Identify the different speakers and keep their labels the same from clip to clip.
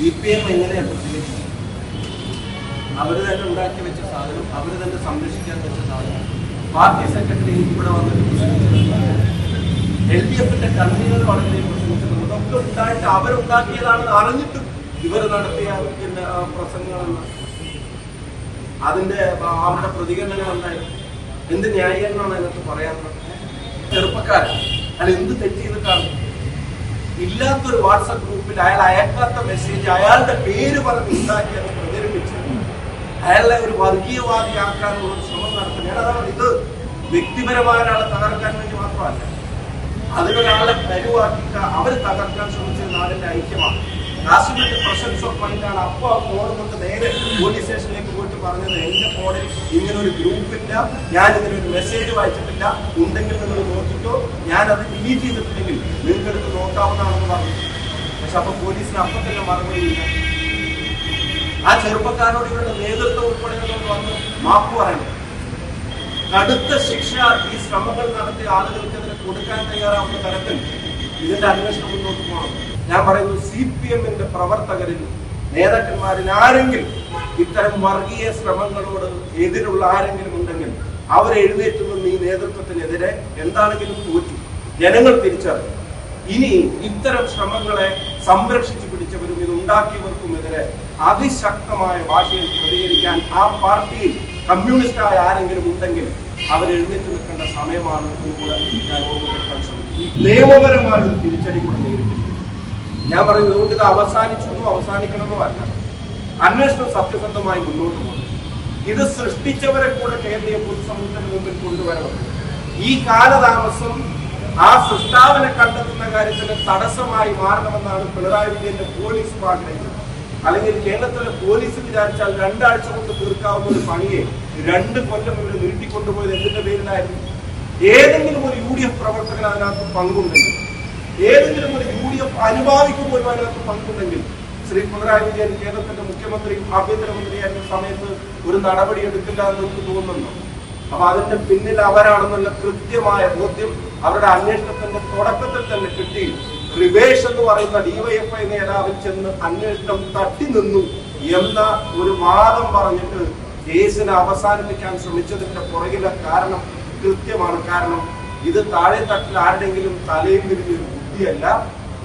Speaker 1: CPM എങ്ങനെയാണ് പ്രതികരിച്ചത്? അവർ തന്നെ ഉണ്ടാക്കി വെച്ച സാധനം, അവർ തന്നെ സംരക്ഷിക്കാൻ വെച്ച സാധനം, പാർട്ടി സെക്രട്ടറി ഇവിടെ വന്നിട്ട് LDF കൺവീനർ വളരെ പ്രസംഗിച്ചിട്ടുണ്ട്. അതൊക്കെ ഉണ്ടായിട്ട് അവരുണ്ടാക്കിയതാണെന്ന് അറിഞ്ഞിട്ടും ഇവർ നടത്തിയ പിന്നെ പ്രസംഗങ്ങളെന്ന് അതിന്റെ അവരുടെ പ്രതികരണങ്ങൾ ഉണ്ടായിരുന്നു. എന്ത് ന്യായീകരണമാണ് അതിനകത്ത് പറയാനുള്ളത്? ചെറുപ്പക്കാരൻ അയാൾ എന്ത് തെറ്റ് ചെയ്തിട്ടാണ്? ഇല്ലാത്തൊരു വാട്സപ്പ് ഗ്രൂപ്പിൽ അയാൾ അയക്കാത്ത മെസ്സേജ് അയാളുടെ പേര് പറഞ്ഞ് ഉണ്ടാക്കി അത് പ്രചരിപ്പിച്ച് അയാളെ ഒരു വർഗീയവാദിയാക്കാനുള്ള ശ്രമം നടത്തുന്നത്. ഞാനതാണ്, ഇത് വ്യക്തിപരമായ ഒരാളെ തകർക്കാൻ വേണ്ടി മാത്രമല്ല, അതിനൊരാളെ കരുവാക്കി അവർ തകർക്കാൻ ശ്രമിച്ചത് നാടിന്റെ ഐക്യമാണ്. കാശ്മീരിന്റെ പ്രസൻസ് ഓഫ് മൈൻഡാണ്. അപ്പോൾ ആ ഫോൺ കൊണ്ട് നേരെ പോലീസ് സ്റ്റേഷനിലേക്ക് പോയിട്ട് പറഞ്ഞത്, എന്റെ ഫോണിൽ ഇങ്ങനെ ഒരു ഗ്രൂപ്പ് ഇല്ല, ഞാൻ ഇങ്ങനെ ഒരു മെസ്സേജ് വായിച്ചിട്ടില്ല, ഉണ്ടെങ്കിൽ നിങ്ങൾ നോക്കിക്കോ, ഞാൻ അത് ഡിലീറ്റ് ചെയ്തിട്ടില്ലെങ്കിൽ നിങ്ങൾക്കെടുത്ത് നോക്കാവുന്നതാണെന്ന് പറഞ്ഞു. പക്ഷെ അപ്പൊ പോലീസിന് അപ്പം തന്നെ മറുപടിയില്ല. ആ ചെറുപ്പക്കാരോട് ഇവരുടെ നേതൃത്വം ഉൾപ്പെടെയുള്ളവർ വന്ന് മാപ്പ് പറയണം. കടുത്ത ശിക്ഷ ഈ ശ്രമങ്ങൾ നടത്തിയ ആളുകൾക്കെതിരെ കൊടുക്കാൻ തയ്യാറാവുന്ന തരത്തിൽ ഇതിന്റെ അന്വേഷണം മുന്നോട്ട് പോകണം. ഞാൻ പറയുന്നു, CPM പ്രവർത്തകരിൽ നേതാക്കന്മാരിൽ ആരെങ്കിലും ഇത്തരം വർഗീയ ശ്രമങ്ങളോട് എതിരുള്ള ആരെങ്കിലും ഉണ്ടെങ്കിൽ അവർ എഴുന്നേറ്റ് നിന്ന് ഈ നേതൃത്വത്തിനെതിരെ എന്താണെങ്കിലും തോറ്റു ജനങ്ങൾ തിരിച്ചറിയും. ഇനി ഇത്തരം ശ്രമങ്ങളെ സംരക്ഷിച്ചു പിടിച്ചവരും ഇത് ഉണ്ടാക്കിയവർക്കുമെതിരെ അതിശക്തമായ ഭാഷയിൽ പ്രതികരിക്കാൻ ആ പാർട്ടിയിൽ കമ്മ്യൂണിസ്റ്റായ ആരെങ്കിലും ഉണ്ടെങ്കിൽ അവർ എഴുന്നേറ്റ് നിൽക്കേണ്ട സമയമാണ് കൂടെ ഞാൻ ഓർമ്മപ്പെടുത്താൻ ശ്രമിക്കും. നിയമപരമായ ഒരു തിരിച്ചടി കൂടെ നേരിട്ടിരിക്കുന്നു. ഞാൻ പറയുന്നത് അതുകൊണ്ട് ഇത് അവസാനിക്കണമെന്നോ അല്ല, അന്വേഷണം സത്യസന്ധമായി മുന്നോട്ട് പോകും. ഇത് സൃഷ്ടിച്ചവരെ കൂടെ കേരളീയ പൊതുസമൂഹത്തിന് മുമ്പിൽ കൊണ്ടുവരണം. ഈ കാലതാമസം ആ സൃഷ്ടാവിനെ കണ്ടെത്തുന്ന കാര്യത്തിന് തടസ്സമായി മാറണമെന്നാണ് പിണറായി വിജയന്റെ പോലീസ് ആഗ്രഹിക്കുന്നത്. അല്ലെങ്കിൽ കേരളത്തിലെ പോലീസ് വിചാരിച്ചാൽ 2 ആഴ്ച കൊണ്ട് തീർക്കാവുന്ന ഒരു പണിയെ 2 കൊല്ലം ഇവർ നീട്ടിക്കൊണ്ടുപോയത് എന്തിന്റെ പേരിലായിരുന്നു? ഏതെങ്കിലും ഒരു UDF പ്രവർത്തകൻ അതിനകത്ത് പങ്കുണ്ടെങ്കിൽ, ഏതെങ്കിലും ഒരു UDF അനുഭാവിക്ക് പോലും അതിനകത്ത് പങ്കുണ്ടെങ്കിൽ ശ്രീ പിണറായി വിജയൻ കേരളത്തിന്റെ മുഖ്യമന്ത്രിയും ആഭ്യന്തരമന്ത്രിയായിരുന്ന സമയത്ത് ഒരു നടപടി എടുക്കില്ല എന്ന് എനിക്ക് തോന്നുന്നുണ്ടോ? അപ്പൊ അതിന്റെ പിന്നിൽ അവരാണെന്നുള്ള കൃത്യമായ ബോധ്യം അവരുടെ അന്വേഷണത്തിന്റെ തുടക്കത്തിൽ തന്നെ കിട്ടി. റിവേഷ് എന്ന് പറയുന്ന DYFI നേതാവിൽ ചെന്ന് അന്വേഷണം തട്ടി നിന്നു എന്ന ഒരു വാദം പറഞ്ഞിട്ട് കേസിനെ അവസാനിപ്പിക്കാൻ ശ്രമിച്ചതിന്റെ പുറകിലെ കാരണം കൃത്യമാണ്. കാരണം ഇത് താഴെ തട്ടിൽ ആരുടെങ്കിലും തലയിൽ വിരിഞ്ഞൊരു ബുദ്ധിയല്ല.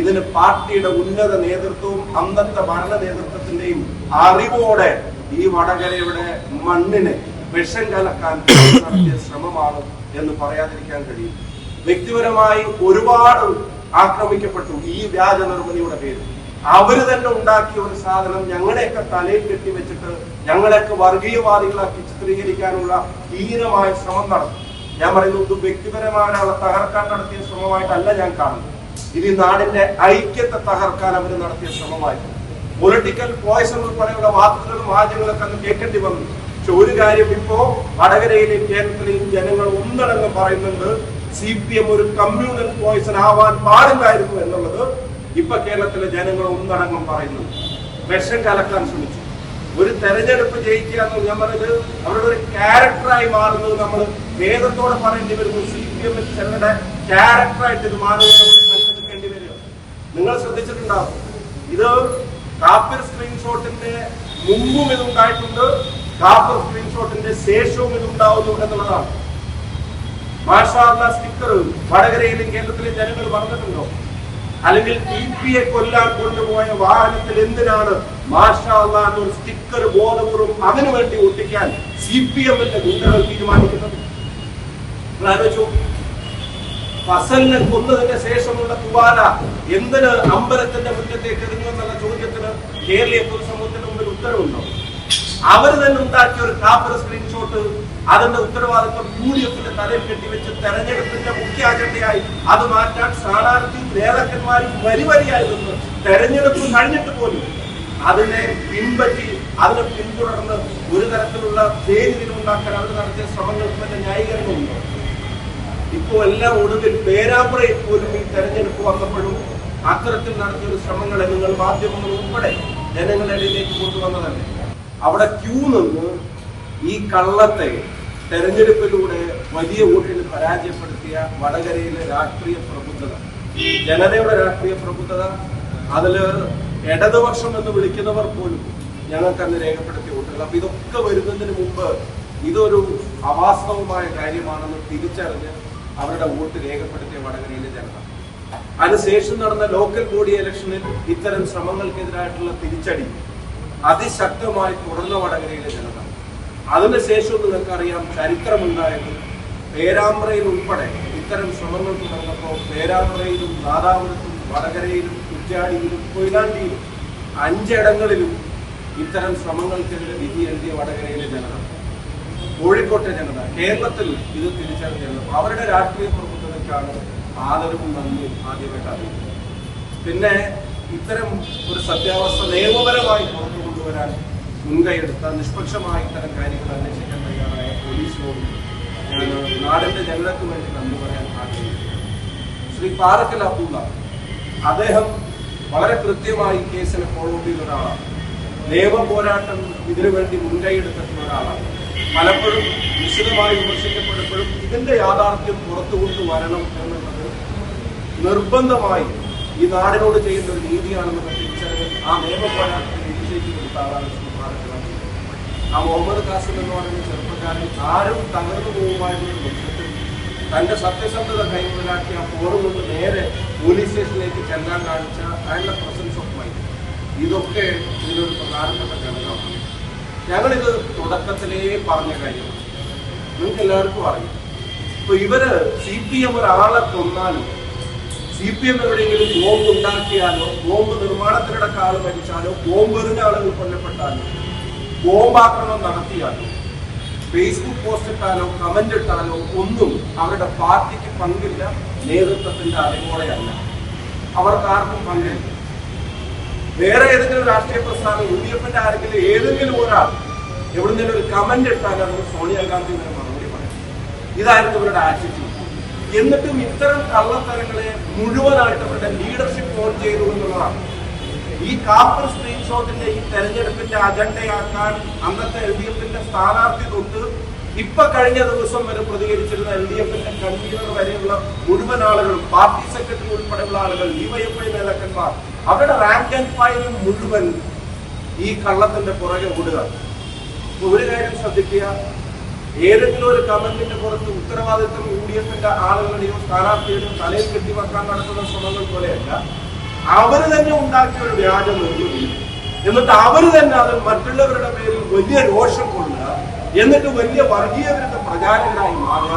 Speaker 1: ഇതിന് പാർട്ടിയുടെ ഉന്നത നേതൃത്വവും അന്നത്തെ ഭരണ നേതൃത്വത്തിന്റെയും അറിവോടെ ഈ വടകരയുടെ മണ്ണിനെ വിഷം കലക്കാൻ നടത്തിയ ശ്രമമാണ് എന്ന് പറയാതിരിക്കാൻ കഴിയും. വ്യക്തിപരമായി ഒരുപാട് ആക്രമിക്കപ്പെട്ടു ഈ വ്യാജ നിർമ്മിതിയുടെ പേരിൽ. അവര് തന്നെ ഉണ്ടാക്കിയ ഒരു സാധനം ഞങ്ങളെയൊക്കെ തലയിൽ കെട്ടിവെച്ചിട്ട് ഞങ്ങളെയൊക്കെ വർഗീയവാദികളാക്കി ചിത്രീകരിക്കാനുള്ള ധീരമായ ശ്രമം നടന്നു. ഞാൻ പറയുന്നത് ഇത് വ്യക്തിപരമായ ഒരാളെ തകർക്കാൻ നടത്തിയ ശ്രമമായിട്ടല്ല ഞാൻ കാണുന്നത്. ഇത് ഈ നാടിന്റെ ഐക്യത്തെ തകർക്കാൻ അവർ നടത്തിയ ശ്രമമായിരുന്നു. പൊളിറ്റിക്കൽ പോയ്സൺ ഉൾപ്പെടെയുള്ള വാക്കുകളും വാചകങ്ങളൊക്കെ അന്ന് കേൾക്കേണ്ടി വന്നു. പക്ഷെ ഒരു കാര്യം ഇപ്പോ വടകരയിലെയും കേരളത്തിലെയും ജനങ്ങൾ ഒന്നടങ്കം പറയുന്നുണ്ട്, CPM ഒരു കമ്മ്യൂണൽ പോയ്സൺ ആവാൻ പാടില്ലായിരുന്നു എന്നുള്ളത് ഇപ്പൊ കേരളത്തിലെ ജനങ്ങൾ ഒന്നടങ്കം പറയുന്നുണ്ട്. വിഷം കലക്കാൻ ശ്രമിച്ചു. ഒരു തെരഞ്ഞെടുപ്പ് ജയിക്കുക എന്ന് ഞാൻ പറഞ്ഞത് അവരുടെ ഒരു ക്യാരക്ടറായി മാറുന്നത് നമ്മൾ ഭേദത്തോടെ പറയേണ്ടി വരുന്നു. CPM ചിലരുടെ ക്യാരക്ടറായിട്ട് ഇത് മാറുന്നത് നമ്മൾ കണ്ടെടുക്കേണ്ടി വരിക. നിങ്ങൾ ശ്രദ്ധിച്ചിട്ടുണ്ടാവും, ഇത് കാപ്പിർ സ്ക്രീൻഷോട്ടിന്റെ മുമ്പും ഇതുണ്ടായിട്ടുണ്ട്, കാപ്പിർ സ്ക്രീൻഷോട്ടിന്റെ ശേഷവും ഇതുണ്ടാവുന്നു എന്നുള്ളതാണ്. മാഷാ അല്ലാഹ് സ്റ്റിക്കർ വടകരയിലും കേരളത്തിലെ ജനങ്ങൾ പറഞ്ഞിട്ടുണ്ടോ? അല്ലെങ്കിൽ TPയെ കൊല്ലാൻ കൊണ്ടുപോയ വാഹനത്തിൽ എന്തിനാണ് മാഷാ അല്ലാഹ് എന്നൊരു സ്റ്റിക്കർ ബോധപൂർവ്വം അതിനു വേണ്ടി ഒട്ടിക്കാൻ CPMന്റെ ഗുണ്ടകൾ തീരുമാനിക്കുന്നത്? ആലോചിച്ചു. ഫസലിനെ കൊന്നതിന് ശേഷമുള്ള തുവാല എന്തിന് അമ്പലത്തിന്റെ മുറ്റത്തേക്ക് എറിഞ്ഞു എന്നുള്ള ചോദ്യത്തിന് കേരളീയ പൊതുസമൂഹത്തിന്റെ മുമ്പിൽ ഉത്തരവുണ്ടോ? അവർ തന്നെ ഉണ്ടാക്കിയ ഒരു കാപ്പർ സ്ക്രീൻഷോട്ട്, അതിന്റെ ഉത്തരവാദിത്വം UDFന്റെ തലയിൽ കെട്ടിവെച്ച് തെരഞ്ഞെടുപ്പിന്റെ മുഖ്യ അജണ്ടയായി അത് മാറ്റാൻ സ്ഥാനാർത്ഥി നേതാക്കന്മാരും വരിവരിയായി നിന്ന് തെരഞ്ഞെടുപ്പ് കഴിഞ്ഞിട്ട് പോലും അതിനെ പിൻപറ്റി അതിനെ പിന്തുടർന്ന് ഒരു തരത്തിലുള്ള പേരിലുണ്ടാക്കാൻ അവർ നടത്തിയ ശ്രമങ്ങൾക്ക് തന്നെ ന്യായീകരണമുണ്ടോ? ഇപ്പോ എല്ലാം ഒടുവിൽ പേരാമ്പ്രയിൽ പോലും ഈ തെരഞ്ഞെടുപ്പ് വന്നപ്പോഴും അത്തരത്തിൽ നടത്തിയ ശ്രമങ്ങളെ നിങ്ങൾ മാധ്യമങ്ങൾ ഉൾപ്പെടെ ജനങ്ങളുടെ ഇടയിലേക്ക് കൊണ്ടുവന്നതല്ലേ? അവിടെ ക്യൂ നിന്ന് ഈ കള്ളത്തെ തെരഞ്ഞെടുപ്പിലൂടെ വലിയ വോട്ടിന് പരാജയപ്പെടുത്തിയ വടകരയിലെ രാഷ്ട്രീയ പ്രബുദ്ധത, ജനതയുടെ രാഷ്ട്രീയ പ്രബുദ്ധത, അതില് ഇടതുപക്ഷം എന്ന് വിളിക്കുന്നവർ പോലും ഞങ്ങൾക്ക് അന്ന് രേഖപ്പെടുത്തിയ വോട്ടുകൾ. അപ്പൊ ഇതൊക്കെ വരുന്നതിന് മുമ്പ് ഇതൊരു അവാസ്തവമായ കാര്യമാണെന്ന് തിരിച്ചറിഞ്ഞ് അവരുടെ വോട്ട് രേഖപ്പെടുത്തിയ വടകരയിലെ ജനത. അതിനുശേഷം നടന്ന ലോക്കൽ ബോഡി ഇലക്ഷനിൽ ഇത്തരം ശ്രമങ്ങൾക്കെതിരായിട്ടുള്ള തിരിച്ചടി അതിശക്തമായി തുടർന്ന വടകരയിലെ ജനത. അതിനുശേഷം നിങ്ങൾക്കറിയാം ചരിത്രമുണ്ടായത് പേരാമ്പ്രയിൽ ഉൾപ്പെടെ ഇത്തരം ശ്രമങ്ങൾ തുടർന്നപ്പോൾ പേരാമ്പ്രയിലും നാദാപുരത്തും വടകരയിലും കുറ്റ്യാടിയിലും കൊയിലാണ്ടിയിലും 5 ഇടങ്ങളിലും ഇത്തരം ശ്രമങ്ങൾക്കെതിരെ വിധി എഴുതിയ വടകരയിലെ ജനത, കോഴിക്കോട്ടെ ജനത, കേരളത്തിൽ ഇത് തിരിച്ചറിഞ്ഞ ജനത, അവരുടെ രാഷ്ട്രീയ പ്രവർത്തനക്കാണ് ആദരവും നന്ദിയും ആദ്യമായിട്ട് അറിയുന്നത്. പിന്നെ ഇത്തരം ഒരു സത്യാവസ്ഥ നിയമപരമായി പുറത്തു കൊണ്ടുവരാൻ മുൻകൈയെടുത്ത നിഷ്പക്ഷമായി ഇത്തരം കാര്യങ്ങൾ അന്വേഷിക്കാൻ തയ്യാറായ പോലീസിനോടും നാടിന്റെ ജനതയ്ക്ക് വേണ്ടി നന്ദി പറയാൻ ആഗ്രഹിക്കുന്നു. ശ്രീ പാറക്കൽ അബ്ദുള്ള, അദ്ദേഹം വളരെ കൃത്യമായി കേസിനെ ഫോളോ ചെയ്ത ഒരാളാണ്. നിയമ പോരാട്ടം ഇതിനു വേണ്ടി മുൻകൈയെടുത്തിട്ടുള്ള ഒരാളാണ്. പലപ്പോഴും വിശദമായി വിമർശിക്കപ്പെടുമ്പോഴും ഇതിന്റെ യാഥാർത്ഥ്യം പുറത്തു കൊണ്ടുവരണം എന്നുള്ളത് നിർബന്ധമായി ഈ നാടിനോട് ചെയ്യുന്ന ഒരു നീതിയാണെന്നുള്ള തിരിച്ചറിവ് ആ നിയമ പോരാട്ടത്തിൽ ഇനിഷ്യേറ്റീവ് കൊടുത്ത ആളാണ് ശ്രീ പാറക്കൽ. ആ മുഹമ്മദ് കാസിം എന്ന് പറയുന്ന ചെറുപ്പക്കാരൻ ആരും തകർന്നു പോകുമായിരുന്ന ലക്ഷ്യത്തിൽ തന്റെ സത്യസന്ധത കൈമുതലാക്കി ആ ഫോറും കൊണ്ട് നേരെ പോലീസ് സ്റ്റേഷനിലേക്ക് ചെല്ലാൻ കാണിച്ച അയാളുടെ പ്രസൻസ് ഓഫ് മൈൻഡ്, ഇതൊക്കെ ഇതിലൊരു പ്രധാനപ്പെട്ട ഘടകമാണ്. ഞങ്ങളിത് തുടക്കത്തിലേ പറഞ്ഞ കാര്യമാണ്, നിങ്ങൾക്ക് എല്ലാവർക്കും അറിയാം. ഇപ്പൊ ഇവര് CPM ഒരാളെ കൊന്നാലും CPM എവിടെയെങ്കിലും ബോംബ് ഉണ്ടാക്കിയാലോ ബോംബ് നിർമ്മാണത്തിനിടക്ക് ആൾ മരിച്ചാലോ ബോംബ് എറിഞ്ഞ ആളുകൾ കൊല്ലപ്പെട്ടാലോ ബോംബാക്രമണം നടത്തിയാലോ ഫേസ്ബുക്ക് പോസ്റ്റ് ഇട്ടാലോ കമന്റ് ഇട്ടാലോ ഒന്നും അവരുടെ പാർട്ടിക്ക് പങ്കില്ല, നേതൃത്വത്തിന്റെ അറിവോടെയല്ല, അവർക്കാർക്കും പങ്കില്ല. വേറെ ഏതെങ്കിലും രാഷ്ട്രീയ പ്രസ്ഥാനം UDF-ന്റെ ആരെങ്കിലും ഏതെങ്കിലും ഒരാൾ എവിടുന്നെങ്കിലും ഒരു കമന്റ് ഇട്ടാൽ അത് സോണിയാഗാന്ധി തന്നെ മറുപടി പറയും. ഇതായിരുന്നു ഇവരുടെ ആറ്റിറ്റ്യൂഡ്. എന്നിട്ടും ഇത്തരം കള്ളത്തരങ്ങളെ മുഴുവനായിട്ട് അവരുടെ ലീഡർഷിപ്പ് ഓൺ ചെയ്തു എന്നുള്ളതാണ്. ഈ കാപ്പർ സ്ക്രീൻഷോട്ടിന്റെ ഈ തെരഞ്ഞെടുപ്പിന്റെ അജണ്ടയാക്കാൻ അന്നത്തെ LDF-ന്റെ സ്ഥാനാർത്ഥി തൊട്ട് ഇപ്പൊ കഴിഞ്ഞ ദിവസം വരെ പ്രതികരിച്ചിരുന്ന LDF-ന്റെ കൺവീനർ വരെയുള്ള മുഴുവൻ ആളുകളും, പാർട്ടി സെക്രട്ടറി ഉൾപ്പെടെയുള്ള ആളുകൾ, DYFI നേതാക്കന്മാർ, അവരുടെ റാങ്ക് ആൻഡ് ഫയലും മുഴുവൻ ഈ കള്ളത്തിന്റെ പുറകെ ഓടുക. ഒരു കാര്യം ശ്രദ്ധിക്കുക, ഏതെങ്കിലും ഒരു കമന്റിന്റെ പുറത്ത് ഉത്തരവാദിത്വം UDF-ന്റെ ആളുകളുടെയോ സ്ഥാനാർത്ഥിയുടെയോ തലയിൽ കെട്ടിവെക്കാൻ നടത്തുന്ന ശ്രമങ്ങൾ പോലെയല്ല, അവര് തന്നെ ഉണ്ടാക്കിയ ഒരു വ്യാജ നിർമ്മിതി, എന്നിട്ട് അവര് തന്നെ അത് മറ്റുള്ളവരുടെ പേരിൽ വലിയ രോഷം കൊള്ളുക, എന്നിട്ട് വലിയ വർഗീയ വിരുദ്ധ പ്രചാരകരായി മാറുക.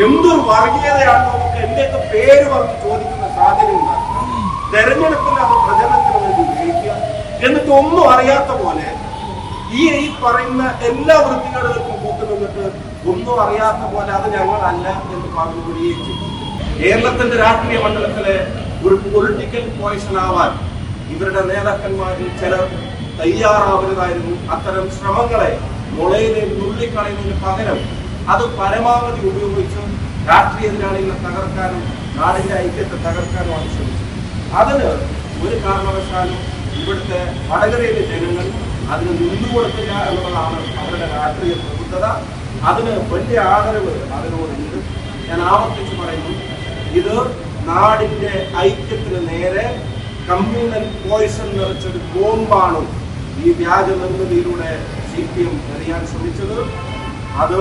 Speaker 1: എന്തൊരു വർഗീയതയാണ് നമുക്ക് എന്റെയൊക്കെ പേര് പറഞ്ഞ് ചോദിക്കുന്ന സാധ്യത ഉണ്ടാക്കുക, തെരഞ്ഞെടുപ്പിൽ അത് പ്രചരണത്തിന് വേണ്ടി ഉപയോഗിക്കുക, എന്നിട്ട് ഒന്നും അറിയാത്ത പോലെ ഈ പറയുന്ന എല്ലാ വൃത്തികേടുകൾക്കും കൂട്ടുനിന്നിട്ട് ഒന്നും അറിയാത്ത പോലെ അത് ഞങ്ങളല്ല എന്ന് പറഞ്ഞു വിടുകയും ചെയ്തു. കേരളത്തിന്റെ രാഷ്ട്രീയ മണ്ഡലത്തിലെ ഒരു പൊളിറ്റിക്കൽ പോയിസൺ ആവാൻ ഇവരുടെ നേതാക്കന്മാരിൽ ചിലർ തയ്യാറാവരുതായിരുന്നു. അത്തരം ശ്രമങ്ങളെ മുളയിലെ നുള്ളിക്കളയുന്നതിന് പകരം അത് പരമാവധി ഉപയോഗിച്ച് രാഷ്ട്രീയ എതിരാളികളെ തകർക്കാനും നാടിന്റെ ഐക്യത്തെ തകർക്കാനുമാണ് ശ്രമിച്ചത്. അതിന് ഒരു കാരണവശാലും ഇവിടുത്തെ വടകരയിലെ ജനങ്ങൾ അതിന് നിന്നുകൊടുക്കില്ല എന്നുള്ളതാണ് അവരുടെ രാഷ്ട്രീയ പ്രബുദ്ധത. അതിന് വലിയ ആദരവ് അതിനോടുണ്ട്. ഞാൻ ആവർത്തിച്ച് പറയുന്നു, ഇത് നാടിന്റെ ഐക്യത്തിന് നേരെ കമ്മ്യൂണൽ പോയിസൺ നിറച്ചൊരു ബോംബാണ് ഈ വ്യാജ നിർമ്മിതിയിലൂടെ CPM എറിയാൻ ശ്രമിച്ചത്. അത്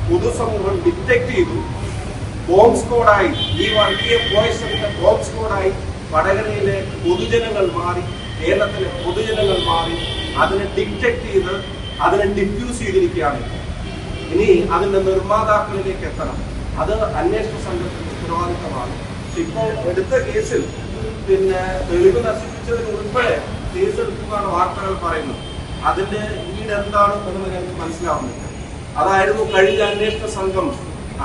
Speaker 1: പൊതുസമൂഹം ഡിറ്റക്ട് ചെയ്തു. ബോംബ് സ്ക്വാഡായി, ഈ വർഗീയ പോയിസണിന്റെ ബോംബ് സ്ക്വാഡായി വടകരയിലെ പൊതുജനങ്ങൾ മാറി, കേരളത്തിലെ പൊതുജനങ്ങൾ മാറി. അതിനെ ഡിറ്റക്ട് ചെയ്ത് അതിനെ ഡിഫ്യൂസ് ചെയ്തിരിക്കുകയാണ്. ഇനി അതിന്റെ നിർമ്മാതാക്കളിലേക്ക് എത്തണം. അത് അന്വേഷണ സംഘത്തിന്റെ ഉത്തരവാദിത്തമാണ്. ഇപ്പോൾ എടുത്ത കേസിൽ പിന്നെ തെളിവ് നശിപ്പിച്ചതിന് ഉൾപ്പെടെ കേസെടുക്കുകയാണ് വാർത്തകൾ പറയുന്നത്. അതിന്റെ ലീഡ് എന്താണ് എന്ന് ഞങ്ങൾക്ക് മനസ്സിലാവുന്നില്ല. അതായിരുന്നു കഴിഞ്ഞ അന്വേഷണ സംഘം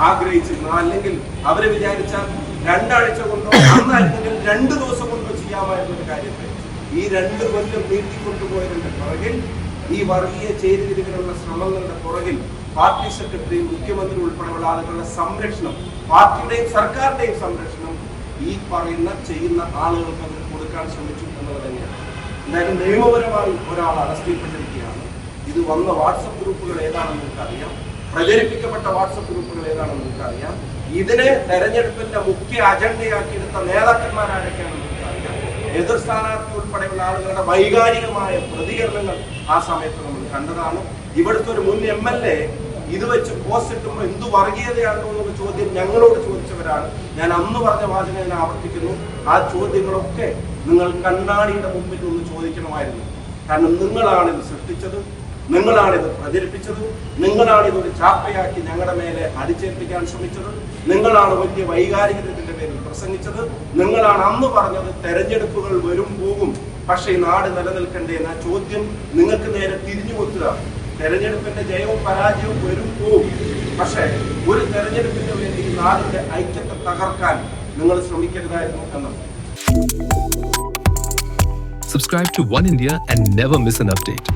Speaker 1: ആഗ്രഹിച്ചിരുന്നത്. അല്ലെങ്കിൽ അവരെ വിചാരിച്ചാൽ 2 ആഴ്ച കൊണ്ടോ അന്നല്ലെങ്കിൽ 2 ദിവസം കൊണ്ടോ ചെയ്യാമായിരുന്ന ഒരു കാര്യത്തെ ഈ 2 കൊല്ലം നീട്ടിക്കൊണ്ടുപോയതിന്റെ പുറകിൽ, ഈ വർഗീയ ചേരിതിരിവിനുള്ള ശ്രമങ്ങളുടെ പുറകിൽ പാർട്ടി സെക്രട്ടറി, മുഖ്യമന്ത്രി ഉൾപ്പെടെയുള്ള ആളുകളുടെ സംരക്ഷണം, പാർട്ടിയുടെയും സർക്കാരിന്റെയും സംരക്ഷണം ഈ പറയുന്ന ചെയ്യുന്ന ആളുകൾക്ക് അവർ കൊടുക്കാൻ ശ്രമിച്ചു എന്നുള്ളത് തന്നെയാണ്. എന്തായാലും നിയമപരമായി ഒരാൾ അറസ്റ്റ് ചെയ്യപ്പെട്ടിരിക്കുകയാണ്. ഇത് വന്ന വാട്സപ്പ് ഗ്രൂപ്പുകൾ ഏതാണെന്ന് നിങ്ങൾക്കറിയാം, പ്രചരിപ്പിക്കപ്പെട്ട വാട്സപ്പ് ഗ്രൂപ്പുകൾ ഏതാണെന്ന് നിങ്ങൾക്കറിയാം, ഇതിനെ തെരഞ്ഞെടുപ്പിന്റെ മുഖ്യ അജണ്ടയാക്കിയെടുത്ത നേതാക്കന്മാരാരൊക്കെയാണെന്ന് നിങ്ങൾക്കറിയാം. എതിർ സ്ഥാനാർത്ഥി ഉൾപ്പെടെയുള്ള ആളുകളുടെ വൈകാരികമായ പ്രതികരണങ്ങൾ ആ സമയത്ത് നമ്മൾ കണ്ടതാണ്. ഇവിടുത്തെ ഒരു മുൻ MLA ഇത് വെച്ച് പോസ്റ്റ് ഇട്ടുമ്പോൾ എന്തു വർഗീയതയാണോ എന്നുള്ള ചോദ്യം ഞങ്ങളോട് ചോദിച്ചവരാണ്. ഞാൻ അന്ന് പറഞ്ഞ വാചകം ഞാൻ ആവർത്തിക്കുന്നു. ആ ചോദ്യങ്ങളൊക്കെ നിങ്ങൾ കണ്ണാടിയുടെ മുമ്പിൽ ഒന്ന് ചോദിക്കണമായിരുന്നു. കാരണം നിങ്ങളാണിത് സൃഷ്ടിച്ചത്, നിങ്ങളാണിത് പ്രചരിപ്പിച്ചത്, നിങ്ങളാണിതൊരു ചാപ്പയാക്കി ഞങ്ങളുടെ മേലെ അടിച്ചേൽപ്പിക്കാൻ ശ്രമിച്ചത്, നിങ്ങളാണ് വലിയ വൈകാരികതയുടെ പേരിൽ പ്രസംഗിച്ചത്, നിങ്ങളാണ് അന്ന് പറഞ്ഞത് തെരഞ്ഞെടുപ്പുകൾ വരും പോകും, പക്ഷേ ഈ നാട് നിലനിൽക്കണ്ടേ എന്ന ചോദ്യം നിങ്ങൾക്ക് നേരെ തിരിഞ്ഞു കൊത്തുക. തെരഞ്ഞെടുപ്പിന്റെ ജയവും പരാജയവും വരും പോകും, പക്ഷേ ഒരു തെരഞ്ഞെടുപ്പിന് വേണ്ടി നാടിന്റെ ഐക്യത്തെ തകർക്കാൻ നിങ്ങൾ ശ്രമിക്കരുതായിരുന്നു എന്നാണ്.
Speaker 2: Subscribe to One India and never miss an update.